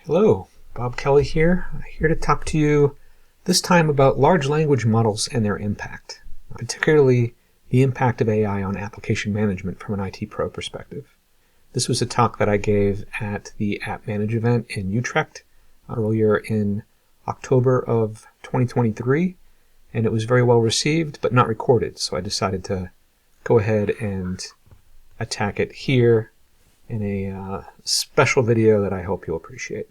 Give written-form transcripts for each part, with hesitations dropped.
Hello, Bob Kelly here to talk to you this time about large language models and their impact, particularly the impact of AI on application management from an IT pro perspective. This was a talk that I gave at the App Manage event in Utrecht earlier in October of 2023, and it was very well received but not recorded, so I decided to go ahead and attack it here in a special video that I hope you'll appreciate.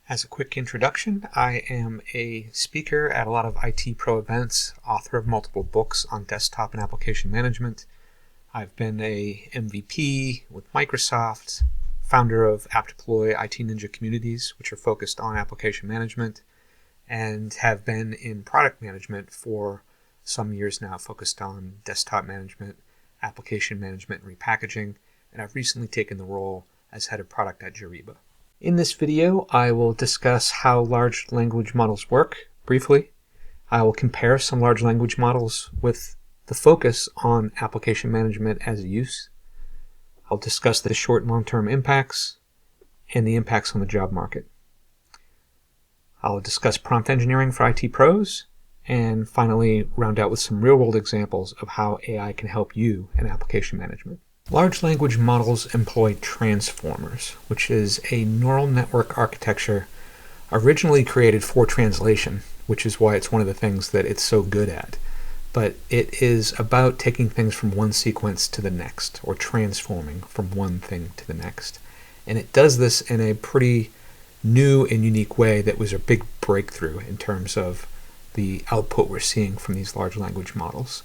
As a quick introduction, I am a speaker at a lot of IT pro events, author of multiple books on desktop and application management. I've been a MVP with Microsoft, founder of AppDeploy IT Ninja communities, which are focused on application management, and have been in product management for some years now, focused on desktop management, application management, and repackaging, and I've recently taken the role as head of product at Jariba. In this video, I will discuss how large language models work briefly. I will compare some large language models with the focus on application management as a use. I'll discuss the short and long-term impacts and the impacts on the job market. I'll discuss prompt engineering for IT pros, and finally round out with some real-world examples of how AI can help you in application management. Large language models employ transformers, which is a neural network architecture originally created for translation, which is why it's one of the things that it's so good at. But it is about taking things from one sequence to the next, or transforming from one thing to the next. And it does this in a pretty new and unique way that was a big breakthrough in terms of the output we're seeing from these large language models.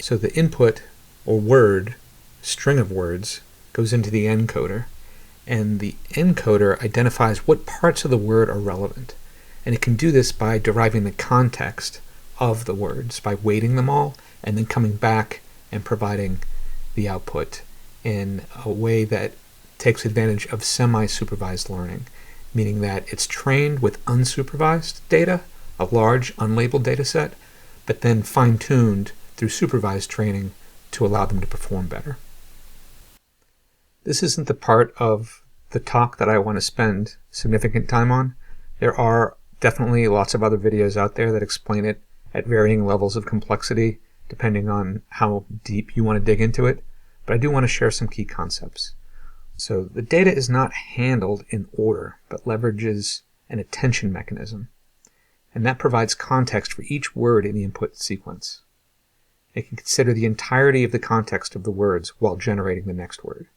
So the input, or word, string of words, goes into the encoder, and the encoder identifies what parts of the word are relevant. And it can do this by deriving the context of the words, by weighting them all, and then coming back and providing the output in a way that takes advantage of semi-supervised learning, meaning that it's trained with unsupervised data, a large unlabeled data set, but then fine-tuned through supervised training to allow them to perform better. This isn't the part of the talk that I want to spend significant time on. There are definitely lots of other videos out there that explain it at varying levels of complexity, depending on how deep you want to dig into it, but I do want to share some key concepts. So the data is not handled in order, but leverages an attention mechanism, and that provides context for each word in the input sequence. It can consider the entirety of the context of the words while generating the next word.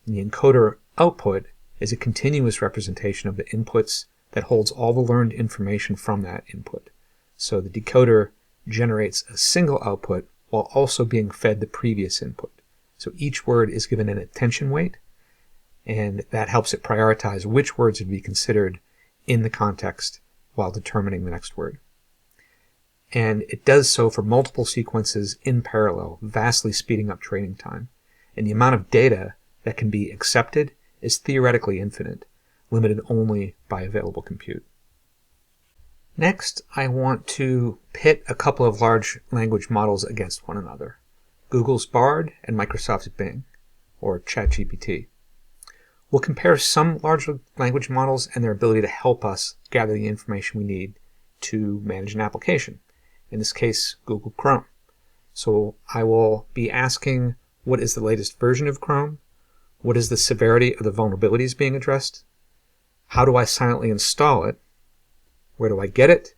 And the encoder output is a continuous representation of the inputs that holds all the learned information from that input. So the decoder generates a single output while also being fed the previous input. So each word is given an attention weight, and that helps it prioritize which words would be considered in the context while determining the next word. And it does so for multiple sequences in parallel, vastly speeding up training time. And the amount of data that can be accepted is theoretically infinite, limited only by available compute. Next, I want to pit a couple of large language models against one another: Google's Bard and Microsoft's Bing, or ChatGPT. We'll compare some large language models and their ability to help us gather the information we need to manage an application, in this case, Google Chrome. So I will be asking, what is the latest version of Chrome? What is the severity of the vulnerabilities being addressed? How do I silently install it? Where do I get it?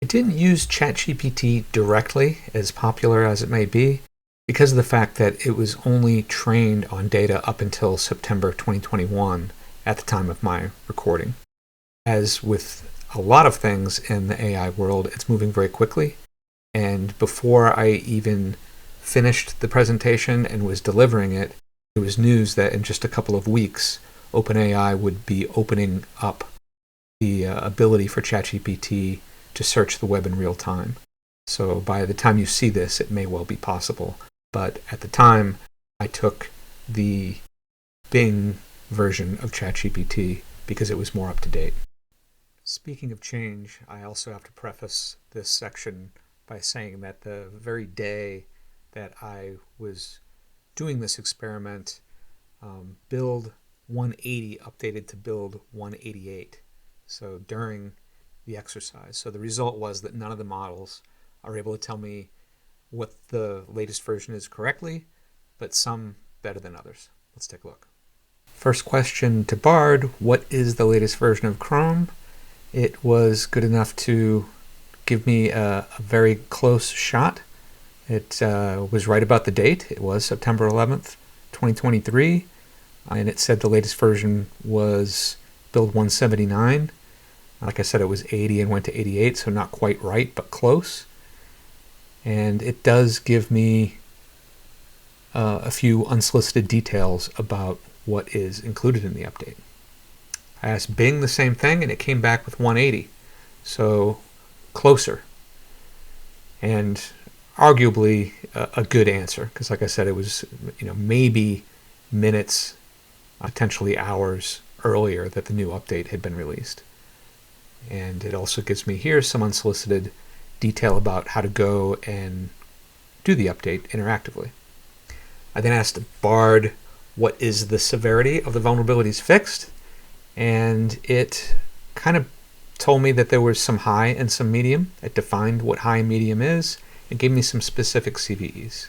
I didn't use ChatGPT directly, as popular as it may be, because of the fact that it was only trained on data up until September 2021 at the time of my recording. As with a lot of things in the AI world, it's moving very quickly, and before I even finished the presentation and was delivering it, it was news that in just a couple of weeks, OpenAI would be opening up the ability for ChatGPT to search the web in real time. So by the time you see this, it may well be possible. But at the time, I took the Bing version of ChatGPT because it was more up to date. Speaking of change, I also have to preface this section by saying that the very day that I was doing this experiment, build 180 updated to build 188. So during the exercise. So the result was that none of the models are able to tell me what the latest version is correctly, but some better than others. Let's take a look. First question to Bard, what is the latest version of Chrome? It was good enough to give me a very close shot. It was right about the date. It was September 11th, 2023, and it said the latest version was build 179. Like I said, it was 80 and went to 88, so not quite right, but close. And it does give me a few unsolicited details about what is included in the update. I asked Bing the same thing, and it came back with 180, so closer. And arguably a good answer, because like I said, it was maybe minutes, potentially hours earlier that the new update had been released. And it also gives me here some unsolicited detail about how to go and do the update interactively. I then asked Bard, what is the severity of the vulnerabilities fixed? And it kind of told me that there was some high and some medium. It defined what high and medium is and gave me some specific CVEs.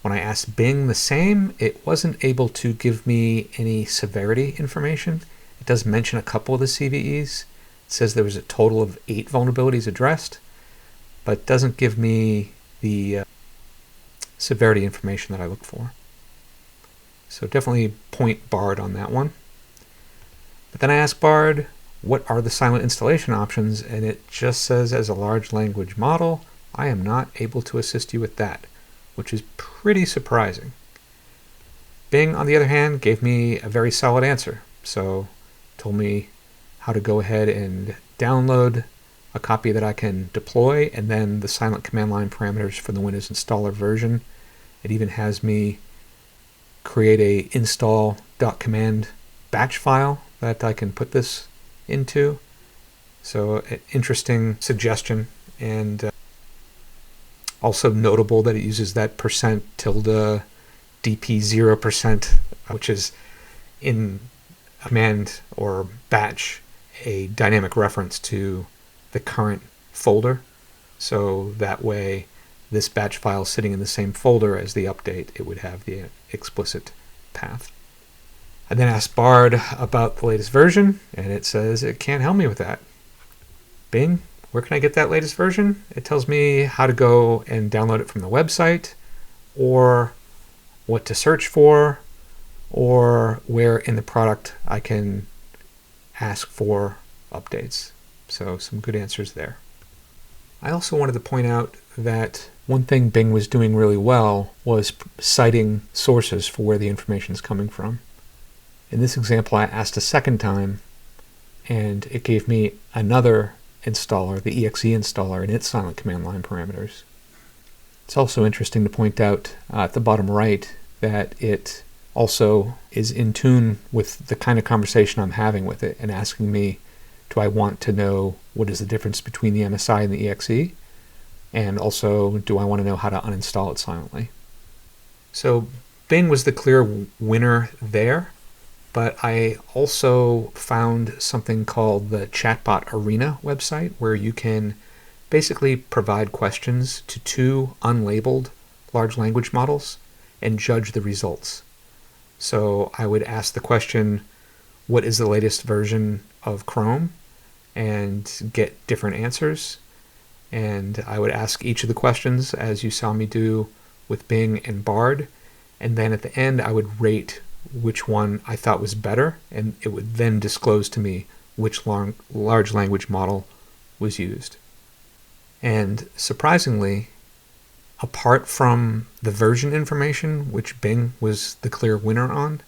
When I asked Bing the same, it wasn't able to give me any severity information. It does mention a couple of the CVEs. It says there was a total of 8 vulnerabilities addressed, but doesn't give me the severity information that I look for. So definitely point Bard on that one. But then I asked Bard, what are the silent installation options? And it just says, as a large language model, I am not able to assist you with that, which is pretty surprising. Bing, on the other hand, gave me a very solid answer. So told me how to go ahead and download a copy that I can deploy, and then the silent command line parameters for the Windows installer version. It even has me create a install.command batch file that I can put this into. So an interesting suggestion, and also notable that it uses that %tilde dp 0%, which is in command or batch a dynamic reference to the current folder. So that way this batch file sitting in the same folder as the update, it would have the explicit path. I then asked Bard about the latest version, and it says it can't help me with that. Bing, where can I get that latest version? It tells me how to go and download it from the website, or what to search for, or where in the product I can ask for updates. So some good answers there. I also wanted to point out that one thing Bing was doing really well was citing sources for where the information is coming from. In this example, I asked a second time, and it gave me another installer, the exe installer, and its silent command line parameters. It's also interesting to point out at the bottom right that it also is in tune with the kind of conversation I'm having with it and asking me, do I want to know what is the difference between the MSI and the exe? And also, do I want to know how to uninstall it silently? So Bing was the clear winner there, but I also found something called the Chatbot Arena website, where you can basically provide questions to 2 unlabeled large language models and judge the results. So I would ask the question, what is the latest version of Chrome? And get different answers. And I would ask each of the questions, as you saw me do with Bing and Bard. And then at the end, I would rate which one I thought was better, and it would then disclose to me which large language model was used. And surprisingly, apart from the version information, which Bing was the clear winner on,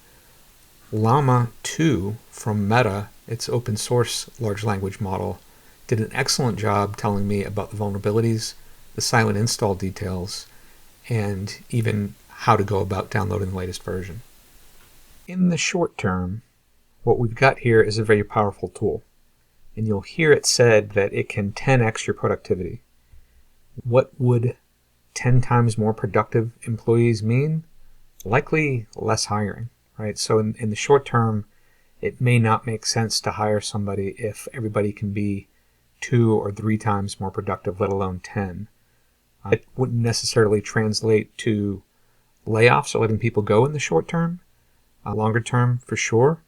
Llama 2 from Meta, its open source large language model, did an excellent job telling me about the vulnerabilities, the silent install details, and even how to go about downloading the latest version. In the short term, what we've got here is a very powerful tool, and you'll hear it said that it can 10x your productivity. What would 10 times more productive employees mean? Likely less hiring, right? So in the short term, it may not make sense to hire somebody if everybody can be 2 or 3 times more productive, let alone 10. It wouldn't necessarily translate to layoffs or letting people go in the short term, longer term for sure.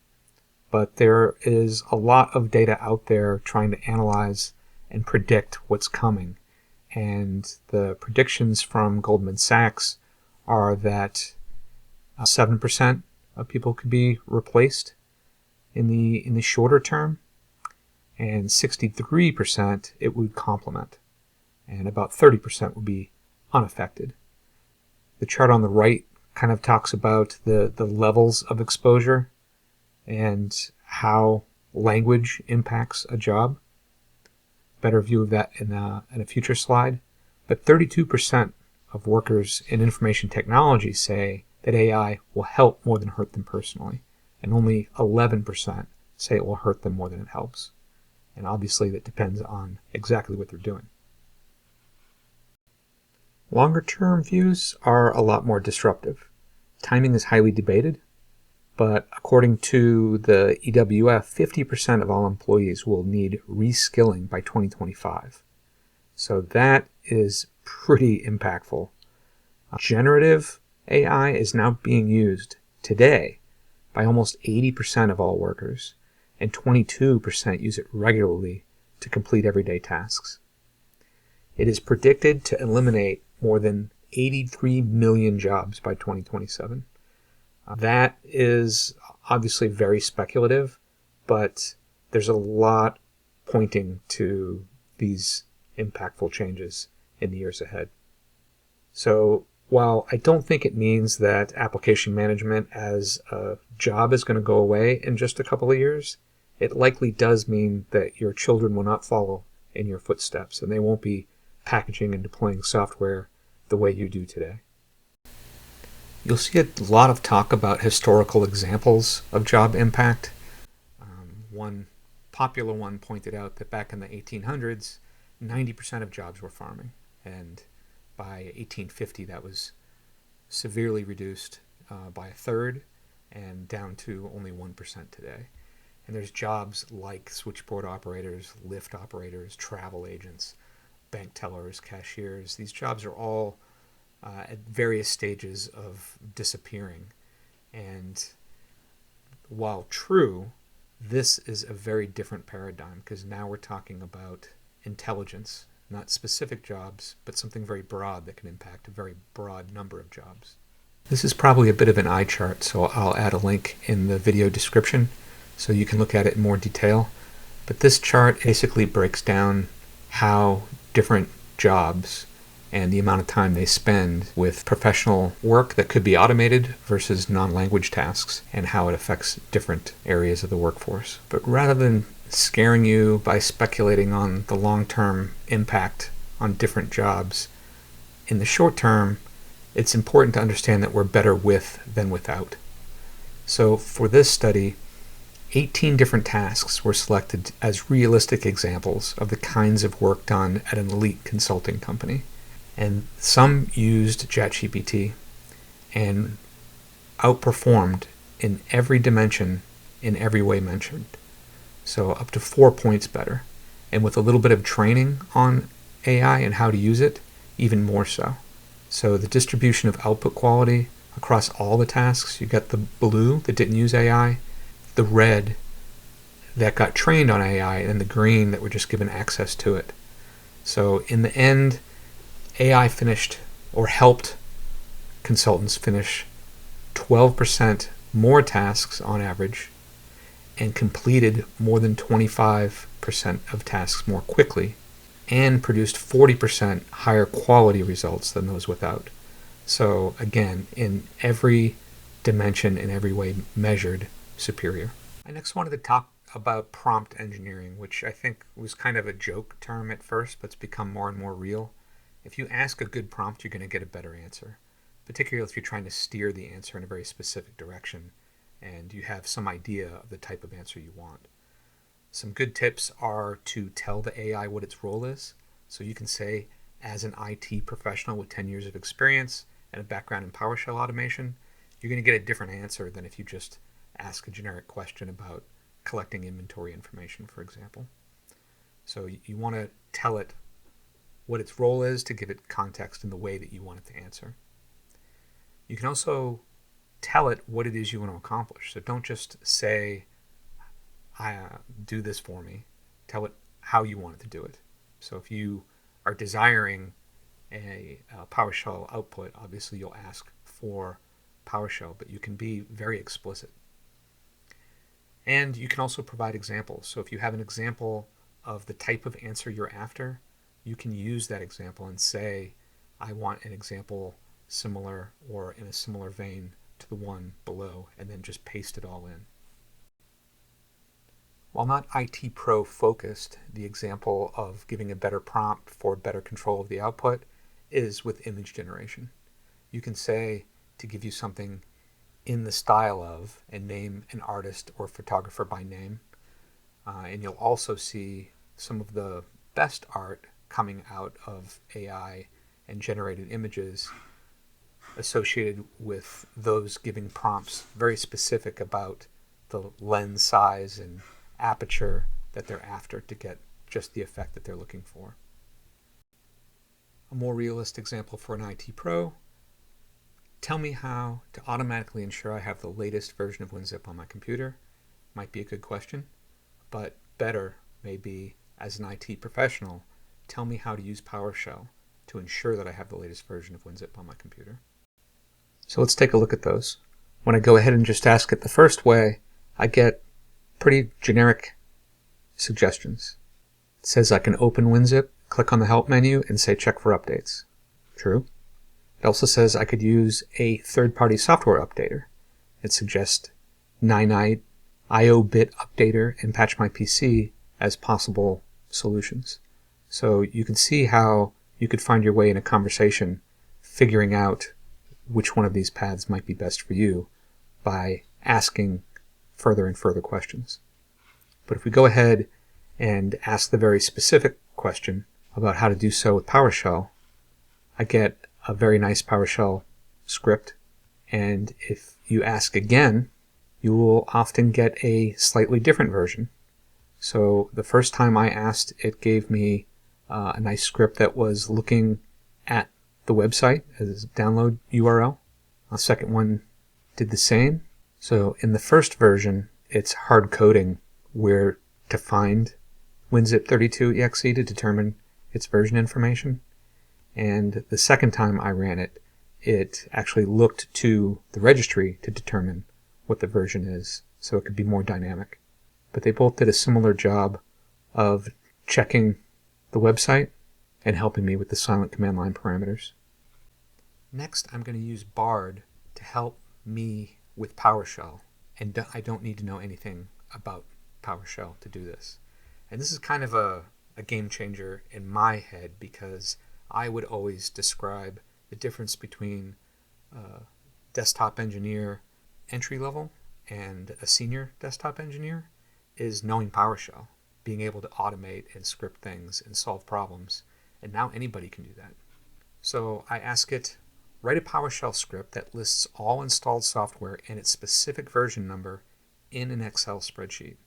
But there is a lot of data out there trying to analyze and predict what's coming. And the predictions from Goldman Sachs are that 7% of people could be replaced in the shorter term, and 63% it would complement, and about 30% would be unaffected. The chart on the right kind of talks about the levels of exposure and how language impacts a job. Better view of that in a future slide. But 32% of workers in information technology say that AI will help more than hurt them personally, and only 11% say it will hurt them more than it helps. And obviously that depends on exactly what they're doing. Longer-term views are a lot more disruptive. Timing is highly debated, but according to the EWF, 50% of all employees will need reskilling by 2025. So that is pretty impactful. Generative AI is now being used today by almost 80% of all workers, and 22% use it regularly to complete everyday tasks. It is predicted to eliminate more than 83 million jobs by 2027. That is obviously very speculative, but there's a lot pointing to these impactful changes in the years ahead. So while I don't think it means that application management as a job is going to go away in just a couple of years, it likely does mean that your children will not follow in your footsteps, and they won't be packaging and deploying software the way you do today. You'll see a lot of talk about historical examples of job impact. One popular one pointed out that back in the 1800s, 90% of jobs were farming, and by 1850 that was severely reduced by a third and down to only 1% today. And there's jobs like switchboard operators, lift operators, travel agents, bank tellers, cashiers. These jobs are all at various stages of disappearing. And while true, this is a very different paradigm, because now we're talking about intelligence, not specific jobs, but something very broad that can impact a very broad number of jobs. This is probably a bit of an eye chart, so I'll add a link in the video description so you can look at it in more detail. But this chart basically breaks down how different jobs and the amount of time they spend with professional work that could be automated versus non-language tasks, and how it affects different areas of the workforce. But rather than scaring you by speculating on the long-term impact on different jobs, in the short term, it's important to understand that we're better with than without. So for this study, 18 different tasks were selected as realistic examples of the kinds of work done at an elite consulting company. And some used ChatGPT and outperformed in every dimension, in every way mentioned. So up to 4 points better. And with a little bit of training on AI and how to use it, even more so. So the distribution of output quality across all the tasks, you got the blue that didn't use AI, the red that got trained on AI, and the green that were just given access to it. So in the end, AI finished, or helped consultants finish 12% more tasks on average, and completed more than 25% of tasks more quickly, and produced 40% higher quality results than those without. So again, in every dimension, in every way measured, superior. I next wanted to talk about prompt engineering, which I think was kind of a joke term at first, but it's become more and more real. If you ask a good prompt, you're going to get a better answer, particularly if you're trying to steer the answer in a very specific direction and you have some idea of the type of answer you want. Some good tips are to tell the AI what its role is. So you can say, as an IT professional with 10 years of experience and a background in PowerShell automation, you're going to get a different answer than if you just ask a generic question about collecting inventory information, for example. So you want to tell it what its role is to give it context in the way that you want it to answer. You can also tell it what it is you want to accomplish. So don't just say, do this for me. Tell it how you want it to do it. So if you are desiring a PowerShell output, obviously you'll ask for PowerShell, but you can be very explicit. And you can also provide examples. So if you have an example of the type of answer you're after, you can use that example and say, I want an example similar or in a similar vein to the one below, and then just paste it all in. While not IT Pro focused, the example of giving a better prompt for better control of the output is with image generation. You can say to give you something in the style of, and name an artist or photographer by name. And you'll also see some of the best art coming out of AI and generated images associated with those giving prompts very specific about the lens size and aperture that they're after to get just the effect that they're looking for. A more realist example for an IT pro: tell me how to automatically ensure I have the latest version of WinZip on my computer. Might be a good question, but better may be, as an IT professional, tell me how to use PowerShell to ensure that I have the latest version of WinZip on my computer. So let's take a look at those. When I go ahead and just ask it the first way, I get pretty generic suggestions. It says I can open WinZip, click on the help menu, and say check for updates. True. It also says I could use a third-party software updater. It suggests IO bit updater and Patch My PC as possible solutions. So you can see how you could find your way in a conversation figuring out which one of these paths might be best for you by asking further and further questions. But if we go ahead and ask the very specific question about how to do so with PowerShell, I get a very nice PowerShell script. And if you ask again, you will often get a slightly different version. So the first time I asked, it gave me a nice script that was looking at the website as a download URL. The second one did the same. So in the first version, it's hard coding where to find WinZip32.exe to determine its version information. And the second time I ran it, it actually looked to the registry to determine what the version is, so it could be more dynamic. But they both did a similar job of checking the website and helping me with the silent command line parameters. Next, I'm going to use Bard to help me with PowerShell, and I don't need to know anything about PowerShell to do this. And this is kind of a game changer in my head, because I would always describe the difference between a desktop engineer entry level and a senior desktop engineer is knowing PowerShell, being able to automate and script things and solve problems. And now anybody can do that. So I ask it, write a PowerShell script that lists all installed software and its specific version number in an Excel spreadsheet.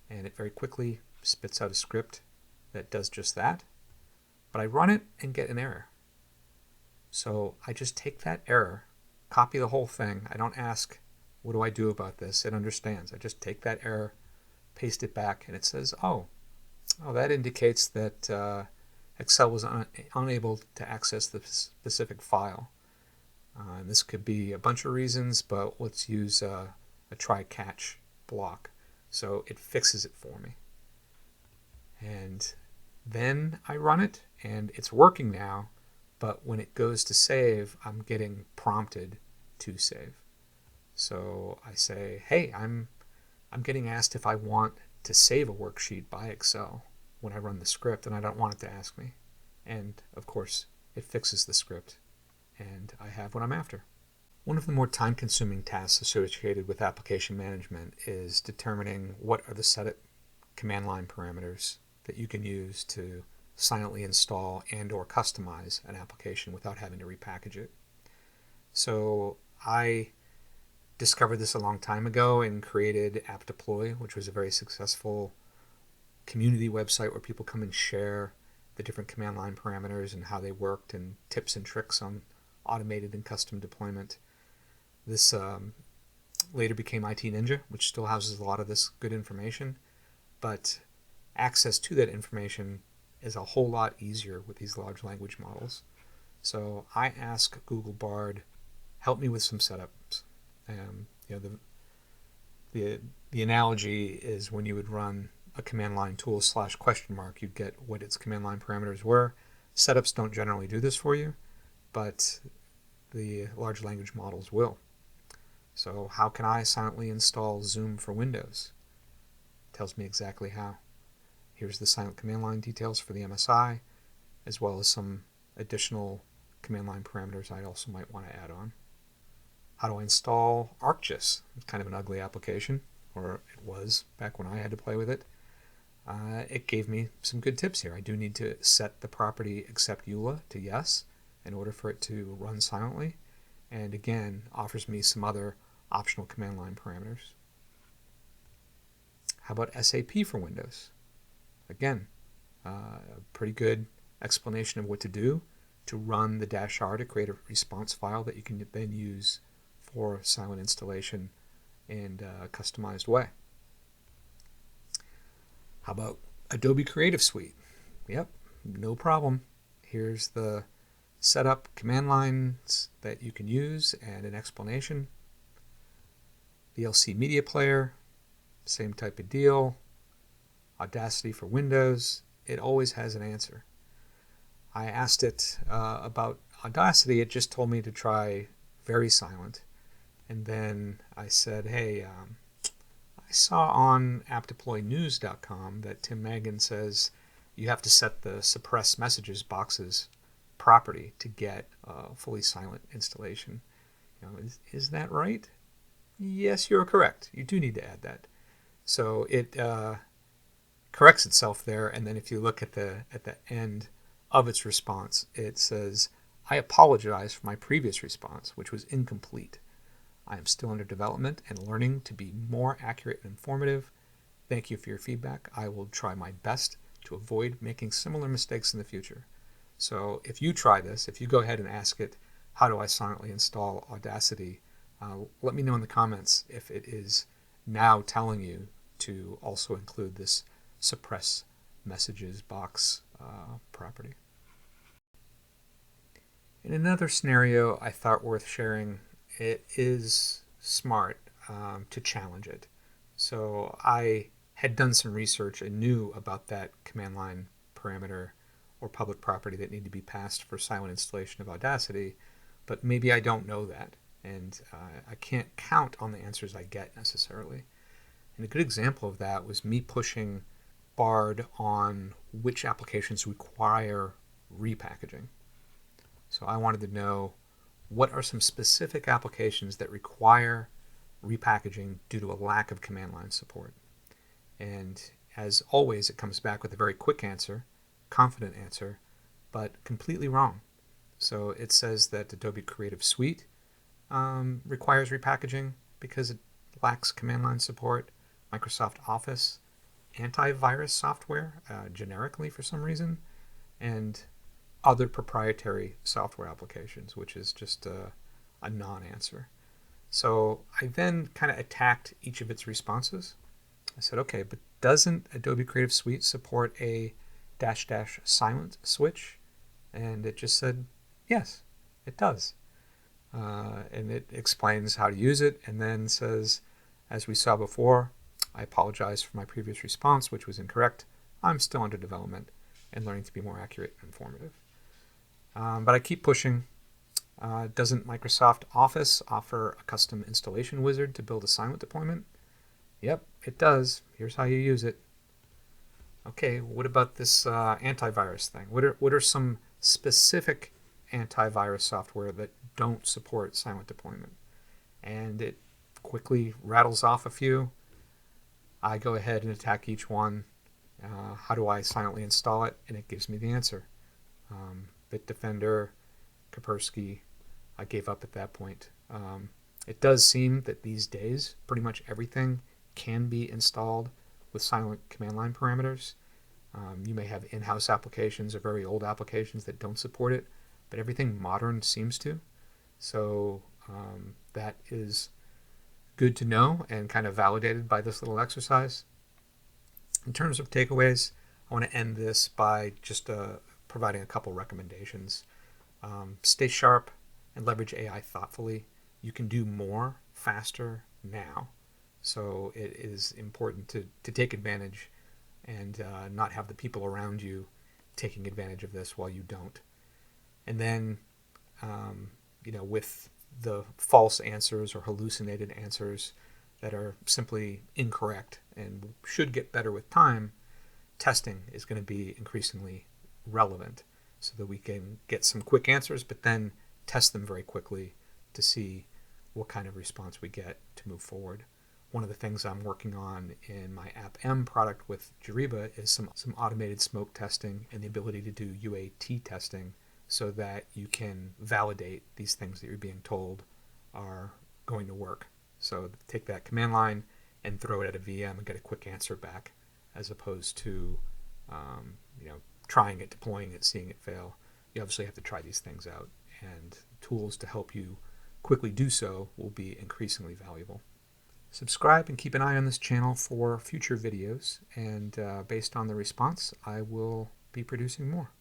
And it very quickly spits out a script that does just that. But I run it and get an error. So I just take that error, copy the whole thing. I don't ask, what do I do about this? It understands. I just take that error, paste it back, and it says, oh, that indicates that Excel was unable to access the specific file. And this could be a bunch of reasons, but let's use a try-catch block. So it fixes it for me. And then I run it, and it's working now, but when it goes to save, I'm getting prompted to save. So I say, hey, I'm getting asked if I want to save a worksheet by Excel when I run the script, and I don't want it to ask me. And of course, it fixes the script, and I have what I'm after. One of the more time-consuming tasks associated with application management is determining what are the setup command line parameters that you can use to silently install and or customize an application without having to repackage it. So I discovered this a long time ago and created app-deploy, which was a very successful community website where people come and share the different command line parameters and how they worked and tips and tricks on automated and custom deployment. This later became IT Ninja, which still houses a lot of this good information, but access to that information is a whole lot easier with these large language models. So I ask Google Bard, help me with some setups. The analogy is when you would run a command line tool /?, you'd get what its command line parameters were. Setups don't generally do this for you, but the large language models will. So how can I silently install Zoom for Windows? It tells me exactly how. Here's the silent command line details for the MSI, as well as some additional command line parameters I also might want to add on. How do I install ArcGIS? It's kind of an ugly application, or it was back when I had to play with it. It gave me some good tips here. I do need to set the property accept EULA to yes in order for it to run silently, and again offers me some other optional command line parameters. How about SAP for Windows? Again, a pretty good explanation of what to do to run the -r to create a response file that you can then use for silent installation in a customized way. How about Adobe Creative Suite? Yep, no problem. Here's the setup command lines that you can use and an explanation. VLC Media Player, same type of deal. Audacity for Windows, it always has an answer. I asked it about Audacity, it just told me to try very silent. And then I said, hey, I saw on appdeploynews.com that Tim Magan says you have to set the suppress messages boxes property to get a fully silent installation. Is that right? Yes, you're correct. You do need to add that. So it corrects itself there, and then if you look at the end of its response, it says, I apologize for my previous response, which was incomplete. I am still under development and learning to be more accurate and informative. Thank you for your feedback. I will try my best to avoid making similar mistakes in the future. So if you try this, if you go ahead and ask it, how do I silently install Audacity, let me know in the comments if it is now telling you to also include this suppress messages box property. In another scenario I thought worth sharing, it is smart to challenge it. So I had done some research and knew about that command line parameter or public property that need to be passed for silent installation of Audacity, but maybe I don't know that, and I can't count on the answers I get necessarily. And a good example of that was me pushing Bard on which applications require repackaging. So I wanted to know what are some specific applications that require repackaging due to a lack of command line support. And as always, it comes back with a very quick answer, confident answer, but completely wrong. So it says that Adobe Creative Suite requires repackaging because it lacks command line support. Microsoft Office, antivirus software generically for some reason, and other proprietary software applications, which is just a non-answer. So I then kind of attacked each of its responses. I said, okay, but doesn't Adobe Creative Suite support a -- silent switch? And it just said, yes, it does. And it explains how to use it and then says, as we saw before, I apologize for my previous response, which was incorrect. I'm still under development and learning to be more accurate and informative. But I keep pushing. Doesn't Microsoft Office offer a custom installation wizard to build a silent deployment? Yep, it does. Here's how you use it. Okay, what about this antivirus thing? What are some specific antivirus software that don't support silent deployment? And it quickly rattles off a few. I go ahead and attack each one. How do I silently install it? And it gives me the answer. Bitdefender, Kaspersky, I gave up at that point. It does seem that these days pretty much everything can be installed with silent command line parameters. You may have in-house applications or very old applications that don't support it, but everything modern seems to. So that is good to know and kind of validated by this little exercise. In terms of takeaways, I want to end this by just providing a couple recommendations. Stay sharp and leverage AI thoughtfully. You can do more faster now, so it is important to take advantage and not have the people around you taking advantage of this while you don't. And then, with the false answers or hallucinated answers that are simply incorrect and should get better with time, testing is going to be increasingly relevant so that we can get some quick answers, but then test them very quickly to see what kind of response we get to move forward. One of the things I'm working on in my App-M product with Jariba is some automated smoke testing and the ability to do UAT testing so that you can validate these things that you're being told are going to work. So take that command line and throw it at a VM and get a quick answer back, as opposed to trying it, deploying it, seeing it fail. You obviously have to try these things out, and tools to help you quickly do so will be increasingly valuable. Subscribe and keep an eye on this channel for future videos, and based on the response, I will be producing more.